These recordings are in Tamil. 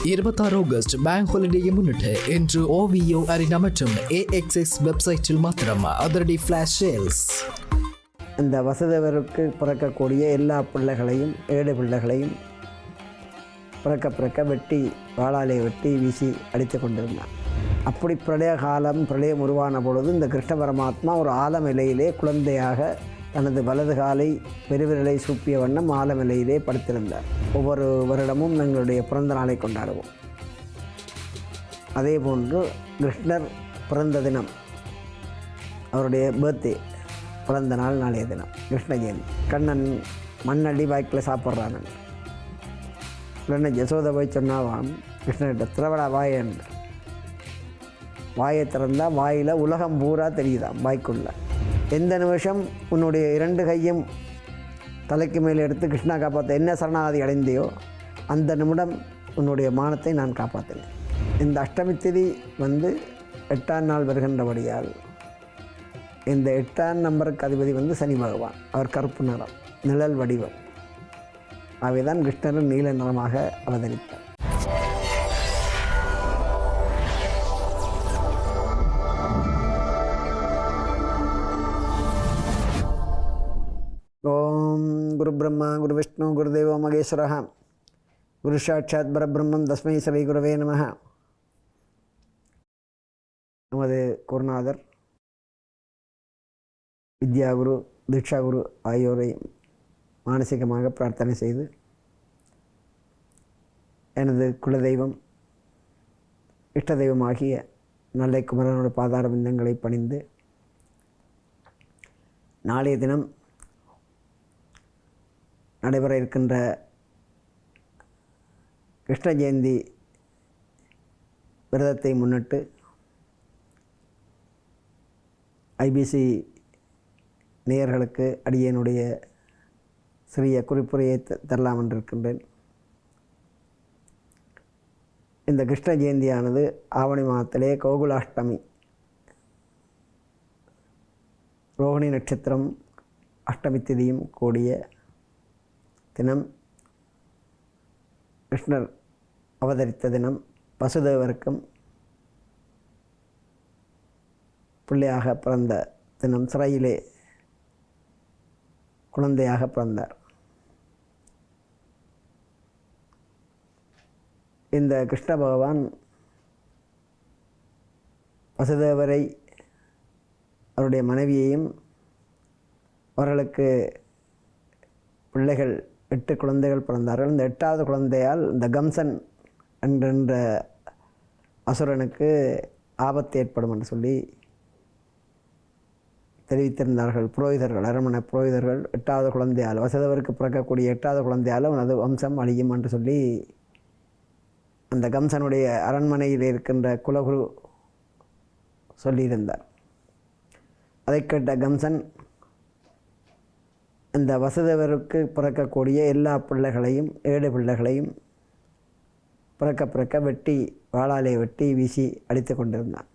26 ஆகஸ்ட் பேங்க் ஹாலிடேயை முன்னிட்டு இன்று OVO அரினா மற்றும் AXS வெப்சைட்டில் மாத்திரம் அதிரடி ஃபிளாஷ் சேல்ஸ். இந்த வசதிவருக்கு பிறக்கக்கூடிய எல்லா பிள்ளைகளையும் 7 பிள்ளைகளையும் பிறக்க வெட்டி வாளாலே வெட்டி வீசி அடித்து கொண்டிருந்தார். அப்படி பிரளய காலம் பிரளயம் உருவான பொழுது இந்த கிருஷ்ண பரமாத்மா ஒரு ஆலமிலையிலே குழந்தையாக தனது வலது காலை பெருவிரலை சூப்பிய வண்ணம் ஆலமிலையிலே படுத்திருந்தார். ஒவ்வொரு வருடமும் எங்களுடைய பிறந்த நாளை கொண்டாடுவோம். அதே போன்று கிருஷ்ணர் பிறந்த தினம், அவருடைய பர்த்டே, பிறந்த நாள் நாளைய தினம் கிருஷ்ண ஜெயந்தி. கண்ணன் மண்ணள்ளி வாய்க்கில் சாப்பிட்றான். உடனே யசோதை போய் சொன்னாவான் கிருஷ்ணர்கிட்ட, திரவடா வாய் என்று. வாயை திறந்தால் வாயில் உலகம் பூரா தெரியுதான் வாய்க்குள்ள. எந்த நிமிஷம் உன்னுடைய 2 கையும் தலைக்கு மேலே எடுத்து கிருஷ்ணா காப்பாற்ற என்ன சரணாகதி அடைந்தையோ அந்த நிமிடம் உன்னுடைய மானத்தை நான் காப்பாற்றினேன். இந்த அஷ்டமி திதி 8ஆம் நாள் வருகின்றபடியால் இந்த 8ஆம் நம்பருக்கு அதிபதி சனி பகவான். அவர் கருப்பு நிறம், நிழல் வடிவம். அவைதான் கிருஷ்ணரும் நீல நிறமாக அவதரித்தார். ஓம் குரு பிரம்மா குரு விஷ்ணு குருதேவோ மகேஸ்வரः குரு சாட்சாத் பரபிரம்மம் தஸ்மை ஸ்ரீ குருவே நமः. நமது குருநாதர் வித்யாகுரு தீட்சாகுரு ஆகியோரை மானசீகமாக பிரார்த்தனை செய்து எனது குலதெய்வம் இஷ்ட தெய்வமாகிய நல்லை குமரனுடைய பாதார பிந்தங்களை பணிந்து நாளைய தினம் நடைபெற இருக்கின்ற கிருஷ்ண ஜெயந்தி விரதத்தை முன்னிட்டு ஐபிசி நேயர்களுக்கு அடியேனுடைய சிறிய குறிப்புரையை தரலாம் என்றிருக்கின்றேன். இந்த கிருஷ்ண ஜெயந்தியானது ஆவணி மாதத்திலே கோகுலாஷ்டமி, ரோகிணி நட்சத்திரம் அஷ்டமி திதியும் கூடிய தினம், கிருஷ்ணர் அவதரித்த தினம், வசுதேவருக்கும் பிள்ளையாக பிறந்த தினம், சிறையிலே குழந்தையாக பிறந்தார். இந்த கிருஷ்ண பகவான் வசுதேவரை, அவருடைய மனைவியையும், அவர்களுக்கு பிள்ளைகள் 8 குழந்தைகள் பிறந்தார்கள். இந்த 8வது குழந்தையால் இந்த கம்சன் என்கின்ற அசுரனுக்கு ஆபத்து ஏற்படும் என்று சொல்லி தெரிவித்திருந்தார்கள் புரோகிதர்கள், அரண்மனை புரோகிதர்கள். 8வது குழந்தையால், வசுதேவருக்கு பிறக்கக்கூடிய 8வது குழந்தையால் அவனது வம்சம் அழியும் என்று சொல்லி அந்த கம்சனுடைய அரண்மனையில் இருக்கின்ற குலகுரு சொல்லியிருந்தார். அதை கேட்ட கம்சன் இந்த வசுதேவருக்கு பிறக்கக்கூடிய எல்லா பிள்ளைகளையும் 7 பிள்ளைகளையும் பிறக்க வெட்டி வாளாலே வெட்டி வீசி அடித்து கொண்டிருந்தான்.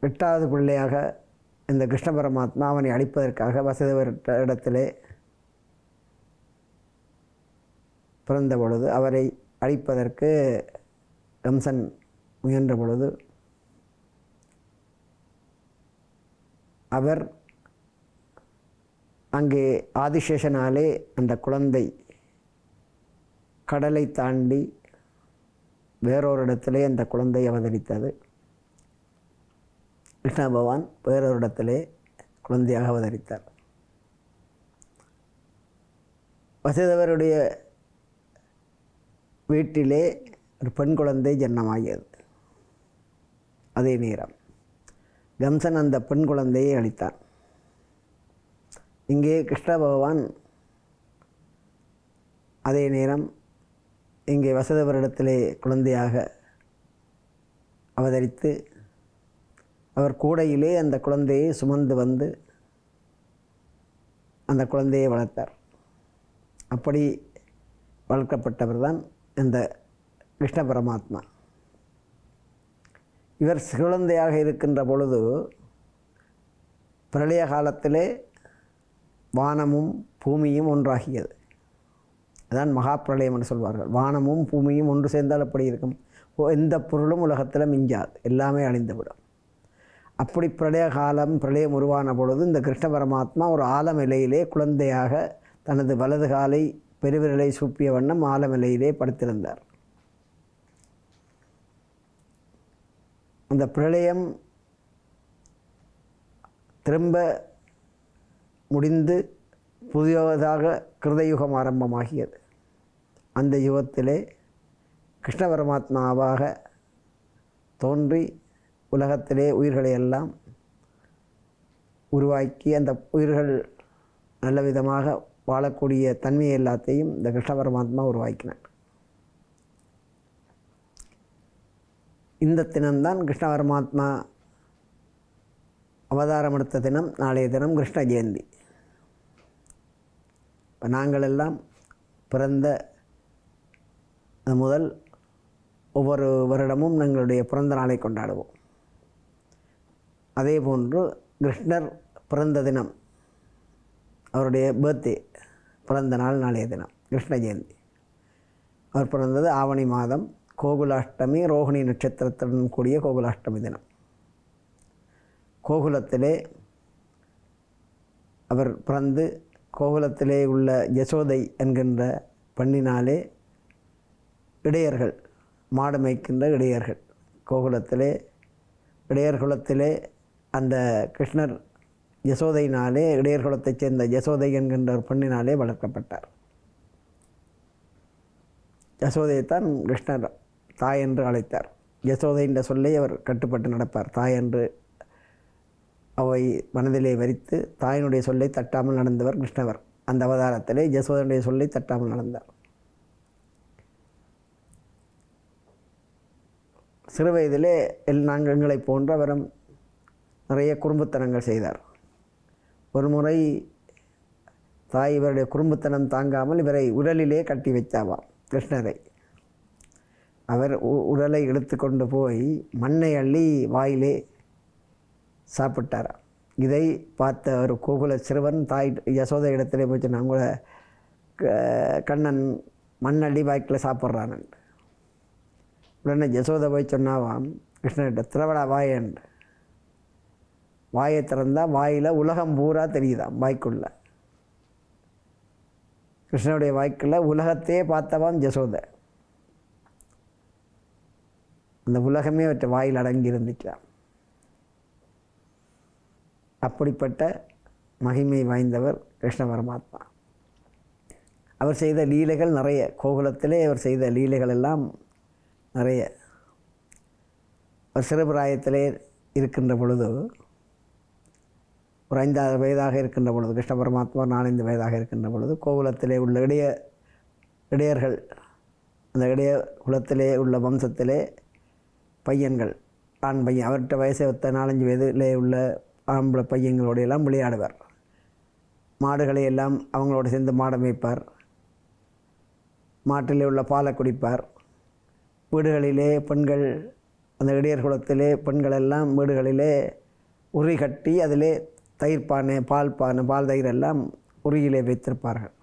8வது பிள்ளையாக இந்த கிருஷ்ண பரமாத்மா அவனை அழிப்பதற்காக வசுதேவர் இடத்திலே பிறந்த பொழுது, அவரை அழிப்பதற்கு கம்சன் முயன்ற பொழுது அவர் அங்கே ஆதிசேஷனாலே அந்த குழந்தை கடலை தாண்டி வேறொரு இடத்திலே அந்த குழந்தை அவதரித்தது. கிருஷ்ண பகவான் வேறொரு இடத்திலே குழந்தையாக அவதரித்தார். வசுதேவருடைய வீட்டிலே ஒரு பெண் குழந்தை ஜன்மமாகியது. அதே நேரம் கம்சன் அந்த பெண் குழந்தையை அளித்தான். இங்கே கிருஷ்ண பகவான் அதே நேரம் இங்கே வசுதேவரிடத்திலே குழந்தையாக அவதரித்து அவர் கூடையிலே அந்த குழந்தையை சுமந்து வந்து அந்த குழந்தையை வளர்த்தார். அப்படி வளர்க்கப்பட்டவர் தான் இந்த கிருஷ்ண பரமாத்மா. இவர் குழந்தையாக இருக்கின்ற பொழுது பிரளய காலத்திலே வானமும் பூமியும் ஒன்றாகியது. அதான் மகா பிரளயம் என்று சொல்வார்கள். வானமும் பூமியும் ஒன்று சேர்ந்தால் எப்படி இருக்கும்? எந்த பொருளும் உலகத்தில் மிஞ்சாது, எல்லாமே அழிந்துவிடும். அப்படி பிரளய காலம், பிரளயம் உருவான பொழுது இந்த கிருஷ்ண பரமாத்மா ஒரு ஆலமிலையிலே குழந்தையாக தனது வலது காலை பெருவிரலை சூப்பிய வண்ணம் ஆலமிலையிலே படுத்திருந்தார். அந்த பிரளயம் திரும்ப முடிந்து புதியதாக கிருதயுகம் ஆரம்பமாகியது. அந்த யுகத்திலே கிருஷ்ண பரமாத்மாவாக தோன்றி உலகத்திலே உயிர்களை எல்லாம் உருவாக்கி அந்த உயிர்கள் நல்ல விதமாக வாழக்கூடிய தன்மையை எல்லாத்தையும் இந்த கிருஷ்ண பரமாத்மா உருவாக்கினார். இந்த தினம்தான் கிருஷ்ண பரமாத்மா அவதாரம் எடுத்த தினம். நாளைய தினம் கிருஷ்ண ஜெயந்தி. இப்போ நாங்கள் எல்லாம் பிறந்த முதல் ஒவ்வொரு வருடமும் எங்களுடைய பிறந்த நாளை கொண்டாடுவோம். அதே போன்று கிருஷ்ணர் பிறந்த தினம், அவருடைய பர்த்டே, பிறந்த நாள் நாளைய தினம் கிருஷ்ண ஜெயந்தி. அவர் பிறந்தது ஆவணி மாதம், கோகுலாஷ்டமி, ரோஹிணி நட்சத்திரத்துடன் கூடிய கோகுலாஷ்டமி தினம். கோகுலத்திலே அவர் பிறந்து கோகுலத்திலே உள்ள யசோதை என்கின்ற பெண்ணினாலே இடையர்கள், மாடு மேய்க்கின்ற இடையர்கள், கோகுலத்திலே இடையர் குலத்திலே அந்த கிருஷ்ணர் யசோதையினாலே, இடையர் குலத்தைச் சேர்ந்த யசோதை என்கின்ற ஒரு பெண்ணினாலே வளர்க்கப்பட்டார். யசோதையைத்தான் கிருஷ்ணர் தாய் என்று அழைத்தார். யசோதை என்ற சொல்லை அவர் கட்டுப்பட்டு நடப்பார். தாய் என்று அவை மனதிலே வரித்து தாயினுடைய சொல்லை தட்டாமல் நடந்தவர் கிருஷ்ணவர். அந்த அவதாரத்திலே யசோதனுடைய சொல்லை தட்டாமல் நடந்தார். சிறு வயதிலே நாங்கள் எங்களைப் போன்ற அவரும் நிறைய குறும்புத்தனங்கள் செய்தார். ஒரு முறை தாய் இவருடைய குறும்புத்தனம் தாங்காமல் இவரை உடலிலே கட்டி வைத்தாவாம் கிருஷ்ணரை. அவர் உடலை இழுத்து கொண்டு போய் மண்ணை அள்ளி வாயிலே சாப்பிட்டாராம். இதை பார்த்த ஒரு கோகுல சிறுவன் தாய் யசோதை இடத்திலே போய் சொன்னான், கூட கண்ணன் மண்ணள்ளி வாய்க்கில் சாப்பிட்றான். உடனே யசோதை போய் சொன்னாவாம் கிருஷ்ணர்கிட்ட, திரவடா வாயன்று. வாயை திறந்தால் வாயில் உலகம் பூரா தெரியுதாம். வாய்க்குள்ள கிருஷ்ணனுடைய வாய்க்குள்ள உலகத்தையே பார்த்தவாம் யசோதை. அந்த உலகமே அவற்றை வாயில் அடங்கி இருந்துச்சாம். அப்படிப்பட்ட மகிமை வாய்ந்தவர் கிருஷ்ண பரமாத்மா. அவர் செய்த லீலைகள் நிறைய. கோகுலத்திலே அவர் செய்த லீலைகள் எல்லாம் நிறைய. அவர் சிறுபிராயத்திலே இருக்கின்ற பொழுது, ஒரு 5 வயதாக இருக்கின்ற பொழுது, கிருஷ்ண பரமாத்மா 4-5 வயதாக இருக்கின்ற பொழுது கோகுலத்திலே உள்ள இடையர்கள், அந்த இடைய குலத்திலே உள்ள வம்சத்திலே பையன்கள், ஆண் பையன், அவர்கிட்ட வயசை ஒத்த 4-5 வயதிலே உள்ள ஆம்பளை பையங்களோடு எல்லாம் விளையாடுவார். மாடுகளை எல்லாம் அவங்களோட சேர்ந்து மாடை மேய்ப்பார். மாட்டிலே உள்ள பாலை குடிப்பார். வீடுகளிலே பெண்கள், அந்த இடையர் குலத்திலே பெண்கள் எல்லாம் வீடுகளிலே உரி கட்டி அதிலே தயிர் பானை, பால் பானை, பால் தயிர் எல்லாம் உரியிலே வைத்திருப்பார்கள்.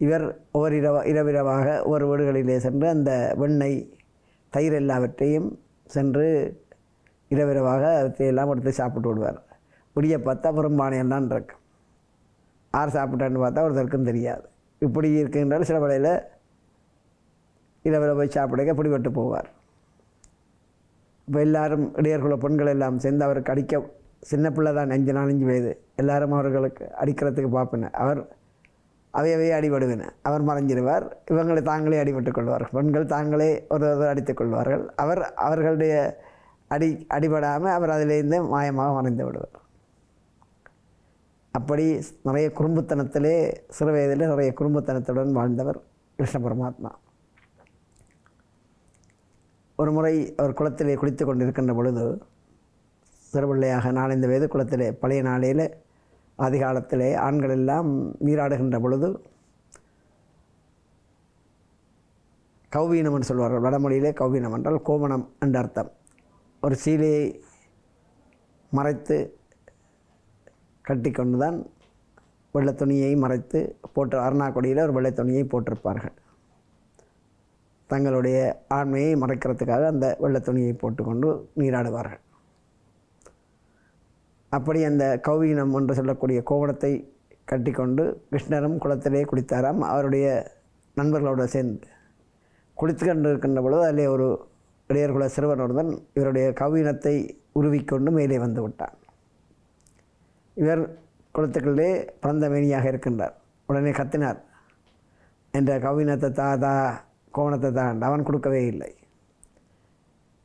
இவர் ஒவ்வொரு இரவிரவாக ஒவ்வொரு வீடுகளிலே சென்று அந்த வெண்ணெய், தயிர் எல்லாவற்றையும் சென்று இரவிரவாக அவற்றையெல்லாம் எடுத்து சாப்பிட்டு விடுவார். விடிய பார்த்தா பெரும்பானையெல்லாம் இருக்கும். யார் சாப்பிட்டான்னு பார்த்தா ஒருத்தருக்கும் தெரியாது. இப்படி இருக்கின்றாலும் சில வேளையில் இரவில் போய் சாப்பிட பிடிபட்டு போவார். இப்போ எல்லாரும் இடையர்குல பெண்கள் எல்லாம் சேர்ந்து அவருக்கு அடிக்க, சின்ன பிள்ளை தான் 4-5 வயது, எல்லாரும் அவர்களுக்கு அடிக்கிறதுக்கு பார்ப்பின. அவர் அவையவே அடிபடுவின. அவர் மறைஞ்சிடுவார். இவங்களை தாங்களே அடிபட்டு கொள்வார்கள். பெண்கள் தாங்களே ஒரு அடித்துக் கொள்வார்கள். அவர்களுடைய அடிபடாமல் அவர் அதிலேருந்து மாயமாக மறைந்து விடுவார். அப்படி நிறைய குறும்புத்தனத்திலே, சிறு வயதில் நிறைய குறும்புத்தனத்துடன் வாழ்ந்தவர் கிருஷ்ண பரமாத்மா. ஒரு முறை அவர் குளத்திலே குளித்து கொண்டிருக்கின்ற பொழுது, சிறுபிள்ளையாக 4-5 வயது குளத்திலே, பழைய நாளையில் ஆதி காலத்திலே ஆண்கள் எல்லாம் நீராடுகின்ற பொழுது கௌவீனம் என்று சொல்வார்கள். வடமொழியிலே கௌவீனம் என்றால் கோமணம் என்ற அர்த்தம். ஒரு சீலையை மறைத்து கட்டி கொண்டு தான் வெள்ளை துணியை மறைத்து போட்டு அருணாக்கொடியில் ஒரு வெள்ளை துணியை போட்டிருப்பார்கள். தங்களுடைய ஆண்மையை மறைக்கிறதுக்காக அந்த வெள்ளை துணியை போட்டுக்கொண்டு நீராடுவார்கள். அப்படி அந்த கௌவீனம் என்று சொல்லக்கூடிய கோவணத்தை கட்டிக்கொண்டு கிருஷ்ணரும் குளத்திலே குளித்தாராம். அவருடைய நண்பர்களோடு சேர்ந்து குளித்து கொண்டு இருக்கின்ற பொழுது அதிலே ஒரு இடையர்குல சிறுவன் ஒருவன் இவருடைய கௌவீனத்தை உருவிக்கொண்டு மேலே வந்து விட்டான். இவர் குளத்துக்குள்ளே பிறந்த மேனியாக இருக்கின்றார். உடனே கத்தினார், என்ற கௌவீனத்தை தா கோவணத்தை தான். அவன் கொடுக்கவே இல்லை.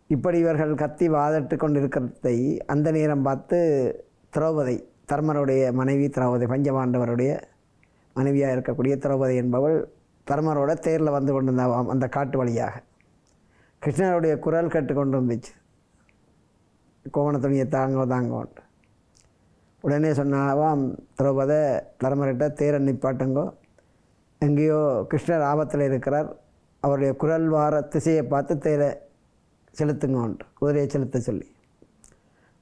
இப்படி இவர்கள் கத்தி வாதிட்டு கொண்டிருக்கிறதை அந்த நேரம் பார்த்து திரௌபதி, தர்மருடைய மனைவி திரௌபதி, பஞ்சபாண்டவருடைய மனைவியாக இருக்கக்கூடிய திரௌபதி என்பவள் தர்மரோட தேரில் வந்து கொண்டிருந்தாவாம். அந்த காட்டு வழியாக கிருஷ்ணருடைய குரல் கேட்டு கொண்டு இருந்துச்சு, கோவண துணியை தாங்கோண்டு. உடனே சொன்னாவாம் திரௌபதி, தர்மர்கிட்ட தேரை நிப்பாட்டுங்கோ, எங்கேயோ கிருஷ்ணர் ஆபத்தில் இருக்கிறார், அவருடைய குரல் வார திசையை பார்த்து தேரை செலுத்துங்கோன்று, குதிரையை செலுத்த சொல்லி.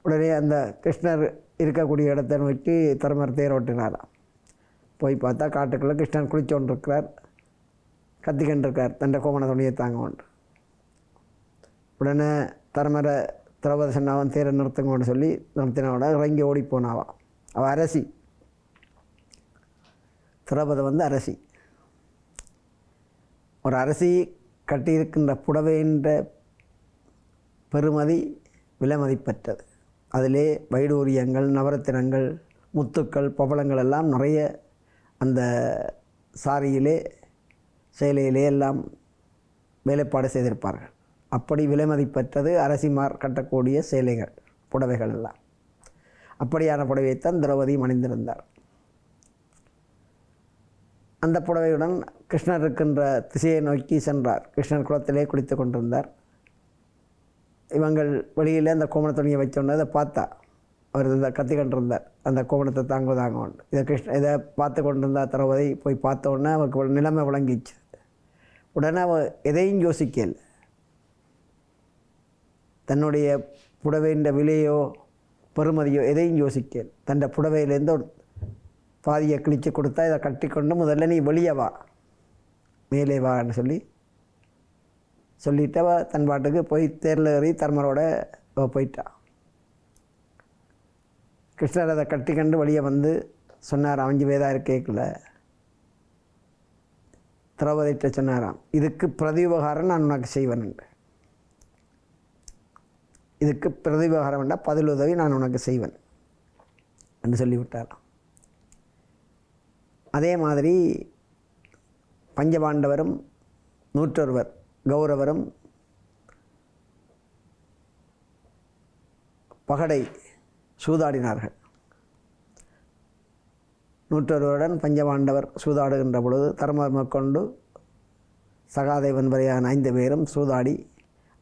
உடனே அந்த கிருஷ்ணர் இருக்கக்கூடிய இடத்தை நோக்கி தர்மர் தேர் ஓட்டினாராம். போய் பார்த்தா காட்டுக்குள்ளே கிருஷ்ணர் குளிச்சோன்றிருக்கிறார், கத்திக்கொண்டிருக்கார், தண்டை கோவண துணியை தாங்கோன்று. உடனே தர்மரை திரௌபதி சொன்னாவன் தேரை நிறுத்துங்கன்னு சொல்லி நிறுத்தினவன இறங்கி ஓடி போனாவான். அவள் அரசி, திரௌபதி வந்து அரசி. ஒரு அரசி கட்டியிருக்கின்ற புடவைன்ற பெருமதி விலைமதிப்பற்றது. அதிலே வைடூரியங்கள், நவரத்தினங்கள், முத்துக்கள், பவளங்கள் எல்லாம் நிறைய அந்த சாரியிலே சேலையிலே எல்லாம் வேலைப்பாடு செய்திருப்பார்கள். அப்படி விலைமதிப்பற்றது அரசிமார் கட்டக்கூடிய சேலைகள், புடவைகள் எல்லாம். அப்படியான புடவையைத்தான் திரௌபதி அணிந்திருந்தார். அந்த புடவையுடன் கிருஷ்ணர் இருக்கின்ற திசையை நோக்கி சென்றார். கிருஷ்ணர் குளத்திலே குளித்து கொண்டிருந்தார். இவங்கள் வெளியில் அந்த கோமண துணியை வச்சோன்னு அதை பார்த்தா அவர் இதை கத்தி கொண்டிருந்தார், அந்த கோமணத்தை தாங்குவதாங்க. இதை பார்த்து கொண்டிருந்தா திரௌபதி போய் பார்த்த உடனே அவருக்கு நிலைமை விளங்கிச்சு. உடனே அவள் எதையும் யோசிக்கல. தன்னுடைய புடவைன்ற விலையோ பெருமதியோ எதையும் யோசிக்கல. தன் புடவையிலேருந்து ஒரு பாதியை கிழித்து கொடுத்தா, இதை கட்டிக்கொண்டு முதல்ல நீ வெளியே வா, மேலே வான்னு சொல்லிட்டு அவள் தன் பாட்டுக்கு போய் தேரில் ஏறி தர்மரோட போயிட்டா. கிருஷ்ணர் அதை கட்டிக்கண்டு வெளியே வந்து சொன்னார், 5 வயதாக கேட்கல. திரௌபதிட்ட சொன்னாராம், இதுக்கு பிரதியுபகாரம் நான் உனக்கு செய்வேன், இதுக்கு பிரதியுபகாரம் வேண்டாம், பதிலுதவி நான் உனக்கு செய்வேன் என்று சொல்லிவிட்டாராம். அதே மாதிரி பஞ்சபாண்டவரும் 101 கௌரவரும் பகடை சூதாடினார்கள். 101 பஞ்சபாண்டவர் சூதாடுகின்ற பொழுது தர்மர் கொண்டு சகாதேவன் வரையான 5 பேரும் சூதாடி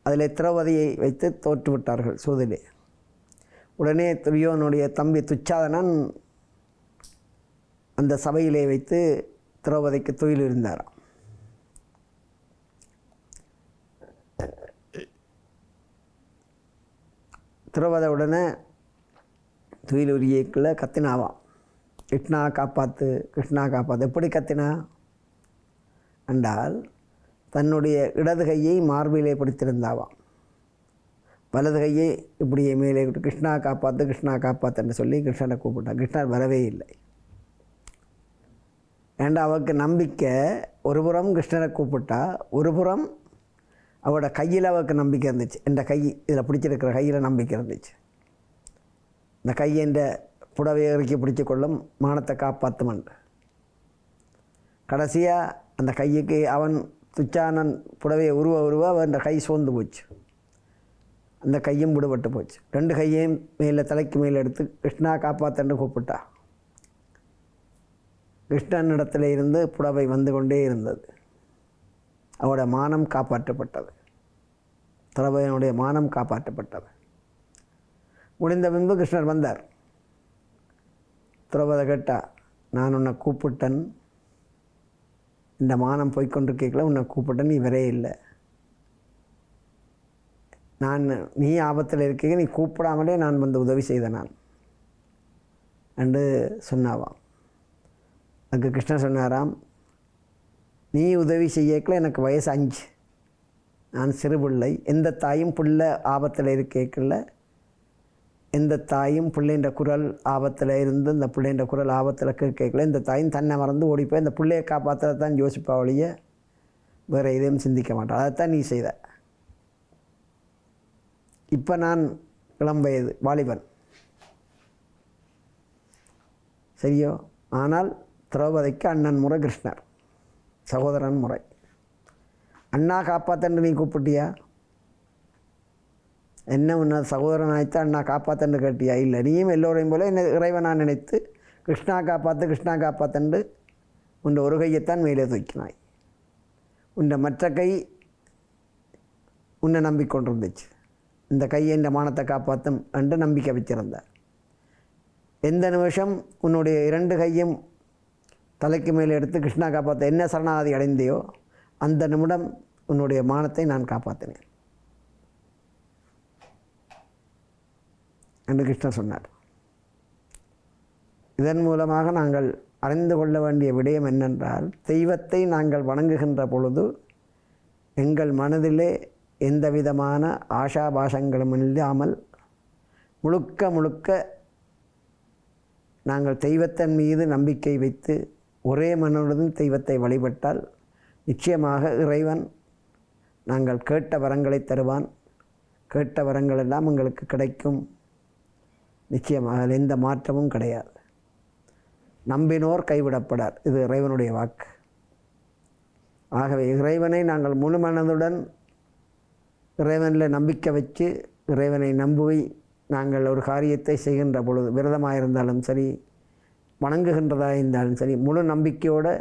அதில் திரௌபதியை வைத்து தோற்றுவிட்டார்கள் சூதிலே. உடனே துரியோனுடைய தம்பி துச்சாதனன் அந்த சபையிலே வைத்து திரௌபதிக்கு துயில் இருந்தாராம். திரௌபதி உடனே துயில் உரியக்குள்ள கத்தினாவாம், கிருஷ்ணா காப்பாற்று, கிருஷ்ணா காப்பாற்று. எப்படி கத்தினா என்றால், தன்னுடைய இடது கையை மார்பிலே பிடித்திருந்தாவாம், வலது கையை இப்படியே மேலே விட்டு கிருஷ்ணா காப்பாற்று, கிருஷ்ணா காப்பாற்றுன்னு சொல்லி கிருஷ்ணனை கூப்பிட்டான். கிருஷ்ணர் வரவே இல்லை. ஏண்டா அவருக்கு நம்பிக்கை, ஒரு புறம் கிருஷ்ணரை கூப்பிட்டா, ஒரு புறம் அவரோட கையில் அவருக்கு நம்பிக்கை இருந்துச்சு. இந்த கை இதில் பிடிச்சிருக்கிற கையில் நம்பிக்கை இருந்துச்சு. இந்த கை என்ற புடவையை இறுக்கி பிடிச்சி கொள்ளும், மானத்தை காப்பாற்றுமன். கடைசியாக அந்த கையுக்கு அவன் துச்சானன் புடவையை உருவ அவன் கை சோர்ந்து போச்சு. அந்த கையும் விடுபட்டு போச்சு. 2 கையையும் மேலே தலைக்கு மேலே எடுத்து கிருஷ்ணா காப்பாற்றுன்னு கூப்பிட்டா. கிருஷ்ணனிடத்தில் இருந்து புடவை வந்து கொண்டே இருந்தது. அவரோட மானம் காப்பாற்றப்பட்டது. திரௌபதியினுடைய மானம் காப்பாற்றப்பட்டது. முடிந்த பின்பு கிருஷ்ணர் வந்தார். திரௌபதி கேட்டா, நான் உன்னை கூப்பிட்டேன், இந்த மானம் போய்கொண்டிருக்கல, உன்னை கூப்பிட்டேன், நீ வரே இல்லை. நீ ஆபத்தில் இருக்க, நீ கூப்பிடாமலே நான் வந்து உதவி செய்த நான் என்று சொன்னாவாம். அதுக்கு கிருஷ்ணர் சொன்னாராம், நீ உதவி செய்யக்கல எனக்கு வயசு 5, நான் சிறு பிள்ளை. எந்த தாயும் பிள்ளை ஆபத்தில் இருக்கல, எந்த தாயும் பிள்ளைன்ற குரல் ஆபத்தில் இருந்து இந்த பிள்ளைன்ற குரல் ஆபத்தில் கேட்கல, இந்த தாயும் தன்னை மறந்து ஓடிப்போய் இந்த பிள்ளையை காப்பாற்றத்தான் யோசிப்பா ஒழிய வேறு எதையும் சிந்திக்க மாட்டான். அதைத்தான் நீ செய்த. இப்போ நான் இளம் வயது வாலிபன், சரியோ? ஆனால் திரௌபதிக்கு அண்ணன் முறை கிருஷ்ணர், சகோதரன் முறை. அண்ணா காப்பாத்தன்று நீ கூப்பிட்டியா? என்ன உன்ன சகோதரன் ஆயிடுத்தா அண்ணா காப்பாத்தன்று கேட்டியா? இல்லை, நீயும் எல்லோரையும் போல என்ன இறைவனாக நினைத்து கிருஷ்ணா காப்பாற்று கிருஷ்ணா காப்பாத்தன்று உன் ஒரு கையைத்தான் மேலே தூக்கினாய். உன் மற்ற கை உன்னை நம்பிக்கொண்டிருந்துச்சு. இந்த கையை இந்த மானத்தை காப்பாற்றும் என்று நம்பிக்கை வச்சிருந்தார். எந்த நிமிஷம் உன்னுடைய 2 கையும் தலைக்கு மேலே எடுத்து கிருஷ்ணா காப்பாற்ற என்ன சரணாகதி அடைந்தையோ அந்த நிமிடம் உன்னுடைய மானத்தை நான் காப்பாற்றினேன் என்று கிருஷ்ணர் சொன்னார். இதன் மூலமாக நாங்கள் அறிந்து கொள்ள வேண்டிய விடயம் என்னென்றால், தெய்வத்தை நாங்கள் வணங்குகின்ற பொழுது எங்கள் மனதிலே எந்த விதமான ஆஷாபாஷங்களும் இல்லாமல் முழுக்க நாங்கள் தெய்வத்தின் மீது நம்பிக்கை வைத்து ஒரே மனதுடன் தெய்வத்தை வழிபட்டால் நிச்சயமாக இறைவன் நாங்கள் கேட்ட வரங்களை தருவான். கேட்ட வரங்கள் எல்லாம் எங்களுக்கு கிடைக்கும். நிச்சயமாக அதில் எந்த மாற்றமும் கிடையாது. நம்பினோர் கைவிடப்படார், இது இறைவனுடைய வாக்கு. ஆகவே இறைவனை நாங்கள் முழு மனதுடன் இறைவனில் நம்பிக்கை வச்சு இறைவனை நம்பி நாங்கள் ஒரு காரியத்தை செய்கின்ற பொழுது, விரதமாக இருந்தாலும் சரி, வணங்குகின்றதாக இருந்தாலும் சரி, முழு நம்பிக்கையோடு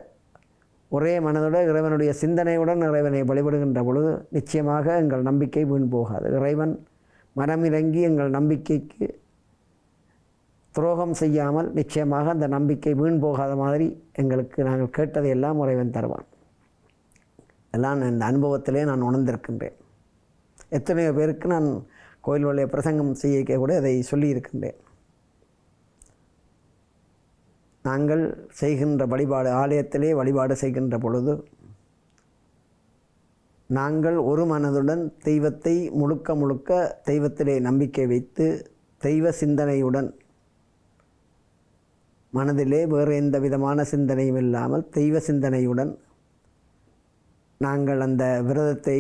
ஒரே மனதோடு இறைவனுடைய சிந்தனையுடன் இறைவனை வழிபடுகின்ற பொழுது நிச்சயமாக எங்கள் நம்பிக்கை வீண் போகாது. இறைவன் மனமிறங்கி எங்கள் நம்பிக்கைக்கு துரோகம் செய்யாமல் நிச்சயமாக அந்த நம்பிக்கை வீண் போகாத மாதிரி எங்களுக்கு நாங்கள் கேட்டதையெல்லாம் இறைவன் தருவான். எல்லாம் இந்த அனுபவத்திலே நான் உணர்ந்திருக்கின்றேன். எத்தனையோ பேருக்கு நான் கோயில் வழியை பிரசங்கம் செய்ய கூட அதை சொல்லியிருக்கின்றேன். நாங்கள் செய்கின்ற வழிபாடு, ஆலயத்திலே வழிபாடு செய்கின்ற பொழுது நாங்கள் ஒரு மனதுடன் தெய்வத்தை முழுக்க தெய்வத்திலே நம்பிக்கை வைத்து தெய்வ சிந்தனையுடன், மனதிலே வேறு எந்த விதமான சிந்தனையும் இல்லாமல் தெய்வ சிந்தனையுடன் நாங்கள் அந்த விரதத்தை,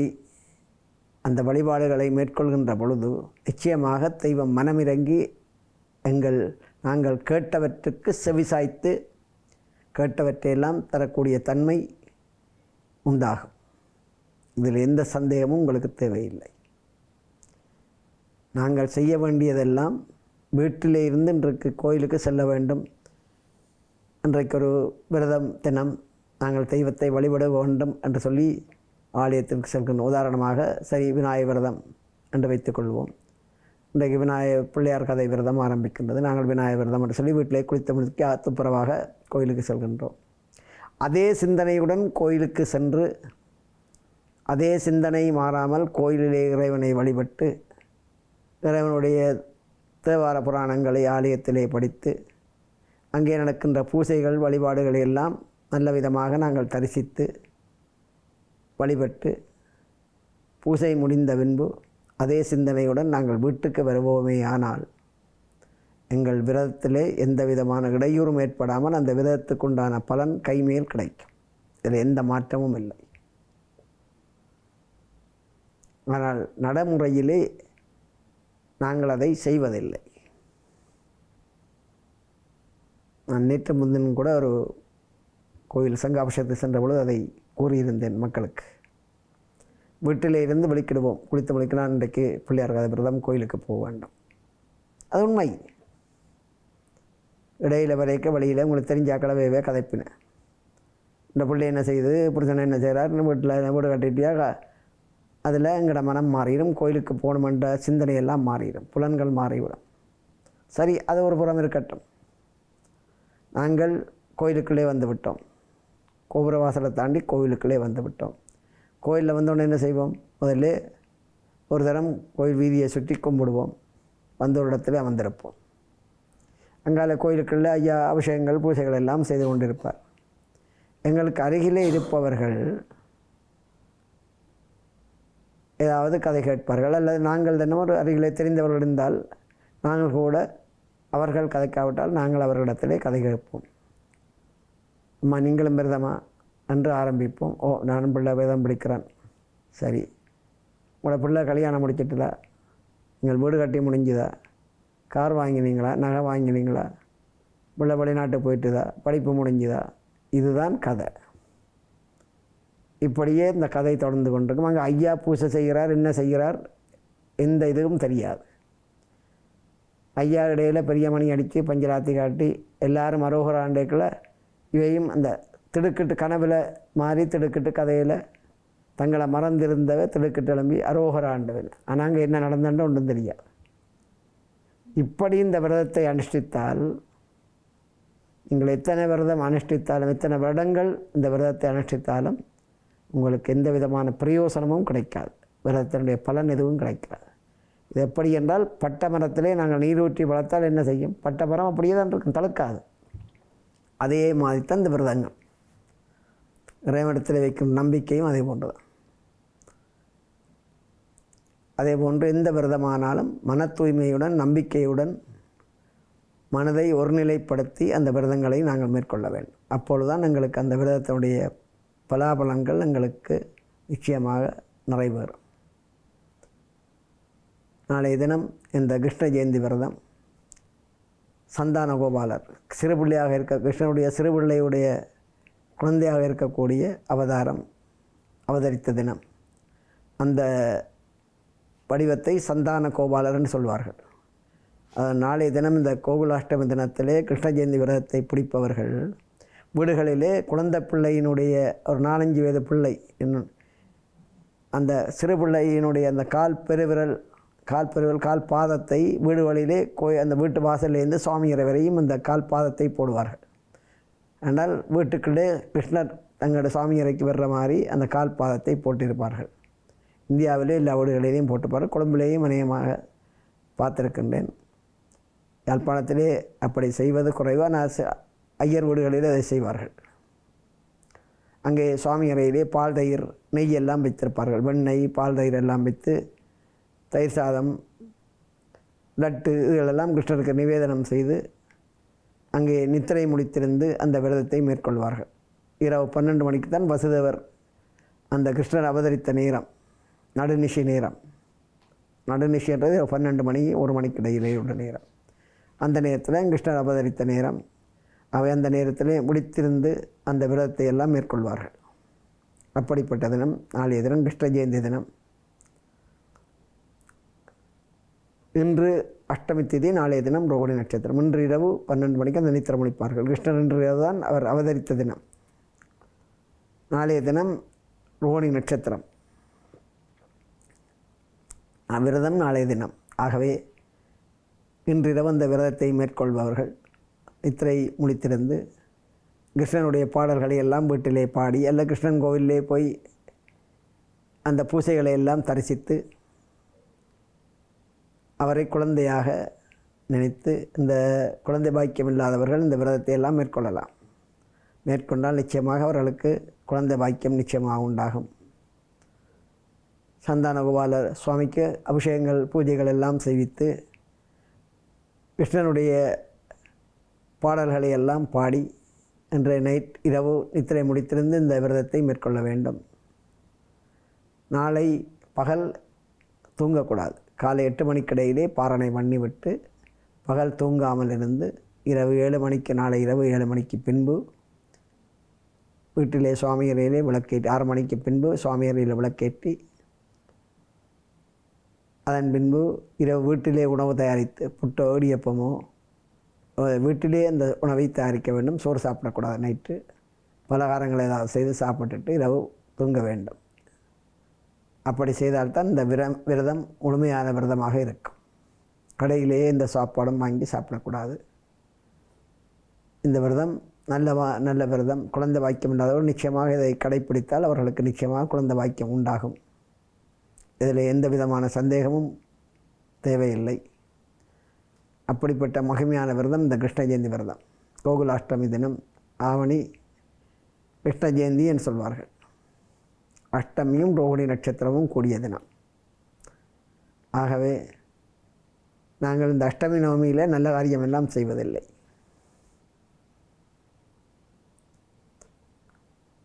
அந்த வழிபாடுகளை மேற்கொள்கின்ற பொழுது நிச்சயமாக தெய்வம் மனமிறங்கி நாங்கள் கேட்டவற்றுக்கு செவிசாய்த்து கேட்டவற்றையெல்லாம் தரக்கூடிய தன்மை உண்டாகும். இதில் எந்த சந்தேகமும் உங்களுக்கு தேவையில்லை. நாங்கள் செய்ய வேண்டியதெல்லாம் வீட்டிலே இருந்து இன்றைக்கு கோயிலுக்கு செல்ல வேண்டும், இன்றைக்கு ஒரு விரதம் தினம் நாங்கள் தெய்வத்தை வழிபட வேண்டும் என்று சொல்லி ஆலயத்திற்கு செல்கின்றோம். உதாரணமாக சரி, விநாயகர் விரதம் என்று வைத்துக்கொள்வோம். இன்றைக்கு பிள்ளையார் கதை விரதம் ஆரம்பிக்கின்றது. நாங்கள் விநாயகர் விரதம் என்று சொல்லி வீட்டிலே குளித்த முடிக்க துப்புரவாக கோயிலுக்கு செல்கின்றோம். அதே சிந்தனையுடன் கோயிலுக்கு சென்று அதே சிந்தனை மாறாமல் கோயிலிலே இறைவனை வழிபட்டு இறைவனுடைய தேவார புராணங்களை ஆலயத்திலே படித்து அங்கே நடக்கின்ற பூஜைகள் வழிபாடுகளை எல்லாம் நல்ல விதமாக நாங்கள் தரிசித்து வழிபட்டு பூஜை முடிந்த பின்பு அதே சிந்தனையுடன் நாங்கள் வீட்டுக்கு வருவோமே ஆனால் எங்கள் விரதத்திலே எந்த விதமான இடையூறும் ஏற்படாமல் அந்த விரதத்துக்குண்டான பலன் கைமேல் கிடைக்கும். இதில் எந்த மாற்றமும் இல்லை. ஆனால் நடைமுறையிலே நாங்கள் அதை செய்வதில்லை. நான் நேற்று முன்தினம் கூட ஒரு கோயில் சங்காபிஷேகத்தை சென்ற பொழுது அதை கூறியிருந்தேன் மக்களுக்கு. வீட்டிலே இருந்து வெளிக்கிடுவோம், குளித்து வெளிக்கினால் இன்றைக்கு பிள்ளையார் கதை விரதம் கோயிலுக்கு போக வேண்டும். அது உண்மை. இடையில் வரைக்க வழியில் உங்களுக்கு தெரிஞ்சாக்களவே கதைப்பினேன். இந்த பிள்ளை என்ன செய்யுது, புருஷனை என்ன செய்கிறார், வீடு கட்டிட்டியா, அதில் எங்களோட மனம் மாறிடும். கோயிலுக்கு போகணுமென்ற சிந்தனையெல்லாம் மாறிடும், புலன்கள் மாறிவிடும். சரி, அது ஒரு புறம் இருக்கட்டும். நாங்கள் கோயிலுக்குள்ளே வந்து விட்டோம். கோபுர வாசலை தாண்டி கோயிலுக்குள்ளே வந்து விட்டோம். கோயிலில் வந்தோடனே என்ன செய்வோம்? முதல்ல ஒரு தரம் கோயில் வீதியை சுற்றி கும்பிடுவோம். வந்த ஒரு இடத்துல அமர்ந்திருப்போம். அங்கால கோயிலுக்குள்ளே ஐயா அபிஷேகங்கள் பூஜைகள் எல்லாம் செய்து கொண்டிருப்பார். எங்களுக்கு அருகிலே இருப்பவர்கள் ஏதாவது கதை கேட்பார்கள், அல்லது நாங்கள் தினம் ஒரு அருகிலே தெரிந்தவர்கள் இருந்தால் நாங்கள் கூட அவர்கள் கதைக்காவிட்டால் நாங்கள் அவர்களிடத்திலே கதை கேட்போம். அம்மா நீங்களும் விரதமா என்று ஆரம்பிப்போம். ஓ நானும் பிள்ளை விரதம் பிடிக்கிறேன். சரி, உங்களோட பிள்ளை கல்யாணம் முடிச்சிட்டுதா, நீங்கள் வீடு கட்டி முடிஞ்சுதா, கார் வாங்கினீங்களா, நகை வாங்கினீங்களா, பிள்ளை வெளிநாட்டு போயிட்டுதா, படிப்பு முடிஞ்சுதா, இதுதான் கதை. இப்படியே இந்த கதை தொடர்ந்து கொண்டிருக்கும். அங்கே ஐயா பூசை செய்கிறார், என்ன செய்கிறார், எந்த இதுவும் தெரியாது. ஐயா இடையில் பெரிய மணி அடித்து பஞ்சராத்தி காட்டி எல்லாரும் அரோகர ஆண்டைக்குள்ள இவையும் அந்த திடுக்கிட்டு கனவில் மாறி திடுக்கிட்டு கதையில் தங்களை மறந்திருந்தவை திடுக்கிட்டு எழும்பி அரோகர ஆண்டவில். ஆனால் அங்கே என்ன நடந்தன்ற ஒன்றும் தெரியாது. இப்படி இந்த விரதத்தை அனுஷ்டித்தால், நீங்கள் எத்தனை விரதம் அனுஷ்டித்தாலும், எத்தனை வருடங்கள் இந்த விரதத்தை அனுஷ்டித்தாலும் உங்களுக்கு எந்த விதமான பிரயோசனமும் கிடைக்காது. விரதத்தினுடைய பலன் எதுவும் கிடைக்காது. இது எப்படி என்றால், பட்ட மரத்திலே நாங்கள் நீரூற்றி வளர்த்தால் என்ன செய்யும்? பட்ட மரம் அப்படியே தான் இருக்கும், தடுக்காது. அதே மாதிரி தான் இந்த விரதங்கள். இறைவனிடத்தில் வைக்கும் நம்பிக்கையும் அதே போன்று தான். அதே போன்று எந்த விரதமானாலும் மன தூய்மையுடன் நம்பிக்கையுடன் மனதை ஒருநிலைப்படுத்தி அந்த விரதங்களை நாங்கள் மேற்கொள்ள வேண்டும். அப்பொழுதுதான் எங்களுக்கு அந்த விரதத்தினுடைய பலாபலன்கள் எங்களுக்கு நிச்சயமாக நிறைவேறும். நாளைய தினம் இந்த கிருஷ்ண ஜெயந்தி விரதம் சந்தான கோபாலர் சிறுபிள்ளையாக கிருஷ்ணனுடைய சிறுபிள்ளையுடைய குழந்தையாக இருக்கக்கூடிய அவதாரம் அவதரித்த தினம். அந்த வடிவத்தை சந்தான கோபாலர்னு சொல்வார்கள். நாளைய தினம் இந்த கோகுலாஷ்டமி தினத்திலே கிருஷ்ண ஜெயந்தி விரதத்தை பிடிப்பவர்கள் வீடுகளிலே குழந்தை பிள்ளையினுடைய ஒரு 4-5 வயது பிள்ளை இன்னும் அந்த சிறு பிள்ளையினுடைய அந்த கால் பாதத்தை வீடுகளிலே அந்த வீட்டு வாசலேருந்து சுவாமி அறை வரையும் அந்த கால் பாதத்தை போடுவார்கள். ஆனால் வீட்டுக்குள்ளே கிருஷ்ணர் தங்களோட சுவாமி அறைக்கு வர்ற மாதிரி அந்த கால் பாதத்தை போட்டிருப்பார்கள். இந்தியாவிலே எல்லா வீடுகளிலேயும் போட்டுப்பார்கள். கொழும்பிலேயும் அநேகமாக பார்த்துருக்கின்றேன். யாழ்ப்பாணத்திலே அப்படி செய்வது குறைவாக. நான் ஐயர் வீடுகளில் அதை செய்வார்கள். அங்கே சுவாமி அறையிலே பால் தயிர் நெய் எல்லாம் வைத்திருப்பார்கள். வெண்ணெய் பால் தயிர் எல்லாம் வைத்து தயிர் சாதம் லட்டு இதுகளெல்லாம் கிருஷ்ணருக்கு நிவேதனம் செய்து அங்கே நித்திரை முடித்திருந்து அந்த விரதத்தை மேற்கொள்வார்கள். இரவு 12 மணிக்கு தான் வசுதேவர் அந்த கிருஷ்ணர் அவதரித்த நேரம், நடுநிஷி நேரம். நடுநிஷின்றது 12 மணி 1 மணிக்கு இடையிலே உள்ள நேரம். அந்த நேரத்தில் கிருஷ்ணர் அவதரித்த நேரம். அவை அந்த நேரத்தில் முடித்திருந்து அந்த விரதத்தை எல்லாம் மேற்கொள்வார்கள். அப்படிப்பட்ட தினம் நாளைய தினம் கிருஷ்ண ஜெயந்தி தினம். இன்று அஷ்டமி திதி, நாளைய தினம் ரோகிணி நட்சத்திரம். இன்று இரவு 12 மணிக்கு அந்த நித்திரை முடிப்பார்கள். கிருஷ்ணர் இன்று தான் அவர் அவதரித்த தினம். நாளைய தினம் ரோகிணி நட்சத்திரம். விரதம் நாளைய தினம். ஆகவே இன்றிரவு அந்த விரதத்தை மேற்கொள்பவர்கள் நித்திரை முடித்திருந்து கிருஷ்ணனுடைய பாடல்களை எல்லாம் வீட்டிலே பாடி, அல்ல கிருஷ்ணன் கோவிலே போய் அந்த பூசைகளை எல்லாம் தரிசித்து அவரை குழந்தையாக நினைத்து, இந்த குழந்தை பாக்கியம் இல்லாதவர்கள் இந்த விரதத்தை எல்லாம் மேற்கொள்ளலாம். மேற்கொண்டால் நிச்சயமாக அவர்களுக்கு குழந்தை பாக்கியம் நிச்சயமாக உண்டாகும். சந்தான கோபாலர் சுவாமிக்கு அபிஷேகங்கள் பூஜைகள் எல்லாம் செய்வித்து கிருஷ்ணனுடைய பாடல்களை எல்லாம் பாடி இன்றைய இரவு நித்திரை முடித்திருந்து இந்த விரதத்தை மேற்கொள்ள வேண்டும். நாளை பகல் தூங்கக்கூடாது. காலை 8 மணிக்கிடையிலே பாரணை பண்ணிவிட்டு பகல் தூங்காமல் இருந்து இரவு 7 மணிக்கு, நாளை இரவு 7 மணிக்கு பின்பு வீட்டிலே சுவாமி அறையிலே விளக்கேற்றி, 6 மணிக்கு பின்பு சுவாமி அறையில் விளக்கேற்றி, அதன் பின்பு இரவு வீட்டிலே உணவு தயாரித்து புட்டோ இடியப்பமோ வீட்டிலே அந்த உணவை தயாரிக்க வேண்டும். சோறு சாப்பிடக்கூடாது. நைட்டு பலகாரங்கள் ஏதாவது செய்து சாப்பிட்டுட்டு இரவு தூங்க வேண்டும். அப்படி செய்தால்தான் இந்த விரதம் முழுமையான விரதமாக இருக்கும். கடையிலேயே இந்த சாப்பாடும் வாங்கி சாப்பிடக்கூடாது. இந்த விரதம் நல்ல விரதம். குழந்தை பாக்கியம் இல்லாதவர்கள் நிச்சயமாக இதை கடைப்பிடித்தால் அவர்களுக்கு நிச்சயமாக குழந்தை பாக்கியம் உண்டாகும். இதில் எந்த விதமான சந்தேகமும் தேவையில்லை. அப்படிப்பட்ட மகிமையான விரதம் இந்த கிருஷ்ண ஜெயந்தி விரதம். கோகுலாஷ்டமி தினம் ஆவணி கிருஷ்ண ஜெயந்தி என்று சொல்வார்கள். அஷ்டமியும் ரோகிணி நட்சத்திரமும் கூடிய தினம். ஆகவே நாங்கள் இந்த அஷ்டமி நவமியில் நல்ல காரியமெல்லாம் செய்வதில்லை.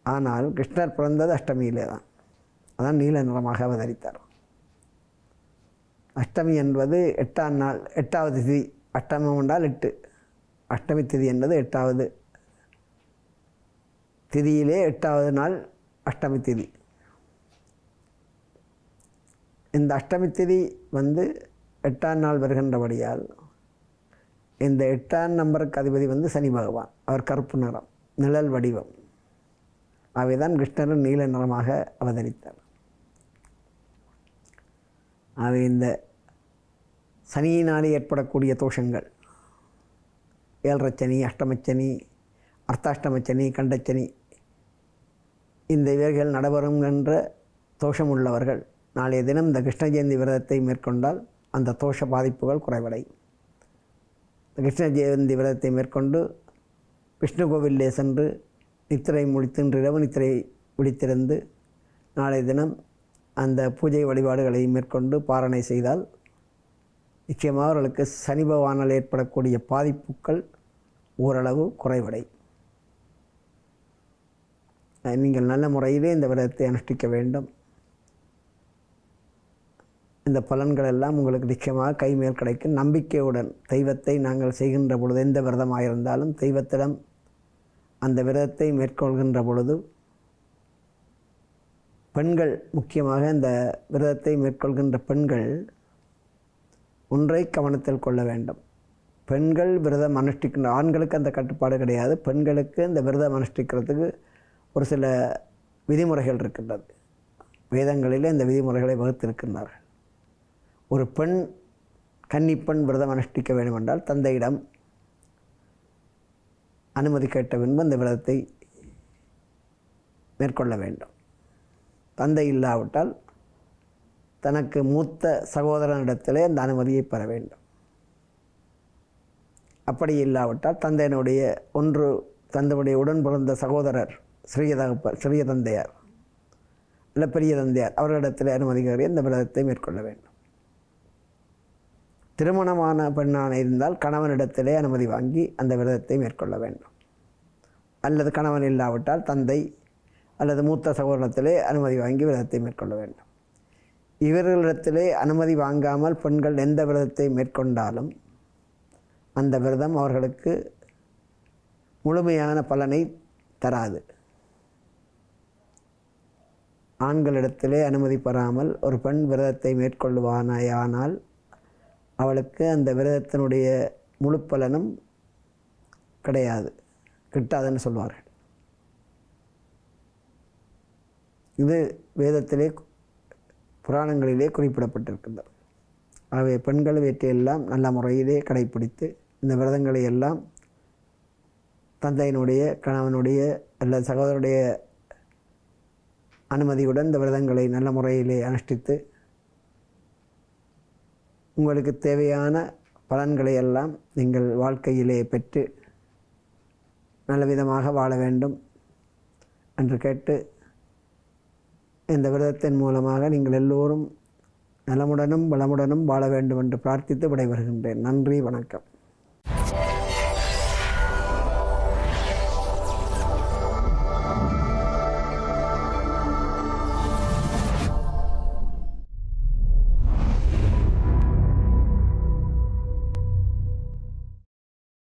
ஆனால் கிருஷ்ணர் பிறந்தது அஷ்டமியிலே தான். அதான் நீல நிறமாக அவதரித்தார். அஷ்டமி என்பது 8ஆம் நாள், 8வது திதி. அஷ்டமம் என்றால் 8. அஷ்டமி திதி என்பது 8வது திதியிலே 8வது நாள் அஷ்டமி திதி. இந்த அஷ்டமி திதி 8ஆம் நாள் வருகின்றபடியால் இந்த 8ஆம் நம்பருக்கு அதிபதி சனி பகவான். அவர் கருப்பு நிறம், நிழல் வடிவம். அவைதான் கிருஷ்ணரும் நீல நிறமாக அவதரித்தார். அவை இந்த சனியினாலே ஏற்படக்கூடிய தோஷங்கள், 7.5 சனி, அஷ்டமச்சனி, அர்த்தாஷ்டமச்சனி, கண்டச்சனி, இந்த இவைகள் நடைபெறும் என்ற தோஷம் உள்ளவர்கள் நாளைய தினம் இந்த கிருஷ்ண ஜெயந்தி விரதத்தை மேற்கொண்டால் அந்த தோஷ பாதிப்புகள் குறைவடையும். இந்த கிருஷ்ண ஜெயந்தி விரதத்தை மேற்கொண்டு விஷ்ணு கோவிலே சென்று நித்திரை முடித்து, இன்று இரவு நித்திரை விழித்திருந்து நாளைய தினம் அந்த பூஜை வழிபாடுகளை மேற்கொண்டு பாரணை செய்தால் நிச்சயமாக அவர்களுக்கு சனி பகவானால் ஏற்படக்கூடிய பாதிப்புகள் ஓரளவு குறைவடையும். நீங்கள் நல்ல முறையிலே இந்த விரதத்தை அனுஷ்டிக்க வேண்டும். இந்த பலன்கள் எல்லாம் உங்களுக்கு நிச்சயமாக கைமேல் கிடைக்கும். நம்பிக்கையுடன் தெய்வத்தை நாங்கள் செய்கின்ற பொழுது, எந்த விரதமாக இருந்தாலும் தெய்வத்திடம் அந்த விரதத்தை மேற்கொள்கின்ற பொழுது பெண்கள், முக்கியமாக இந்த விரதத்தை மேற்கொள்கின்ற பெண்கள் ஒன்றை கவனத்தில் கொள்ள வேண்டும். பெண்கள் விரதம் அனுஷ்டிக்கின்ற, ஆண்களுக்கு அந்த கட்டுப்பாடு கிடையாது. பெண்களுக்கு இந்த விரதம் அனுஷ்டிக்கிறதுக்கு ஒரு சில விதிமுறைகள் இருக்கின்றது. வேதங்களிலே இந்த விதிமுறைகளை வகுத்திருக்கின்றார்கள். ஒரு பெண், கன்னிப்பெண் விரதம் அனுஷ்டிக்க வேண்டுமென்றால் தந்தையிடம் அனுமதி கேட்ட பின்பு அந்த விரதத்தை மேற்கொள்ள வேண்டும். தந்தை இல்லாவிட்டால் தனக்கு மூத்த சகோதரனிடத்திலே அந்த அனுமதியை பெற வேண்டும். அப்படி இல்லாவிட்டால் தந்தையுடைய உடன் பிறந்த சகோதரர், சிறிய தந்தையார் இல்லை பெரிய தந்தையார், அவர்களிடத்தில் அனுமதி கோரி இந்த விரதத்தை மேற்கொள்ள வேண்டும். திருமணமான பெண்ணான இருந்தால் கணவனிடத்திலே அனுமதி வாங்கி அந்த விரதத்தை மேற்கொள்ள வேண்டும். அல்லது கணவன் இல்லாவிட்டால் தந்தை அல்லது மூத்த சகோதரத்திலே அனுமதி வாங்கி விரதத்தை மேற்கொள்ள வேண்டும். இவர்களிடத்திலே அனுமதி வாங்காமல் பெண்கள் எந்த விரதத்தை மேற்கொண்டாலும் அந்த விரதம் அவர்களுக்கு முழுமையான பலனை தராது. ஆண்களிடத்திலே அனுமதி பெறாமல் ஒரு பெண் விரதத்தை மேற்கொள்வானாயானால் அவளுக்கு அந்த விரதத்தினுடைய முழு பலனும் கிட்டாதுன்னு சொல்வார்கள். இது வேதத்திலே, புராணங்களிலே குறிப்பிடப்பட்டிருக்கின்றது. ஆகவே பெண்கள் இவற்றையெல்லாம் நல்ல முறையிலே கடைப்பிடித்து இந்த விரதங்களை எல்லாம் தந்தையினுடைய, கணவனுடைய அல்லது சகோதரனுடைய அனுமதியுடன் இந்த விரதங்களை நல்ல முறையிலே அனுஷ்டித்து உங்களுக்கு தேவையான பலன்களை எல்லாம் நீங்கள் வாழ்க்கையிலே பெற்று நல்ல விதமாக வாழ வேண்டும் என்று கேட்டு, இந்த விரதத்தின் மூலமாக நீங்கள் எல்லோரும் நலமுடனும் வளமுடனும் வாழ வேண்டும் என்று பிரார்த்தித்து விடைபெறுகின்றேன். நன்றி, வணக்கம்.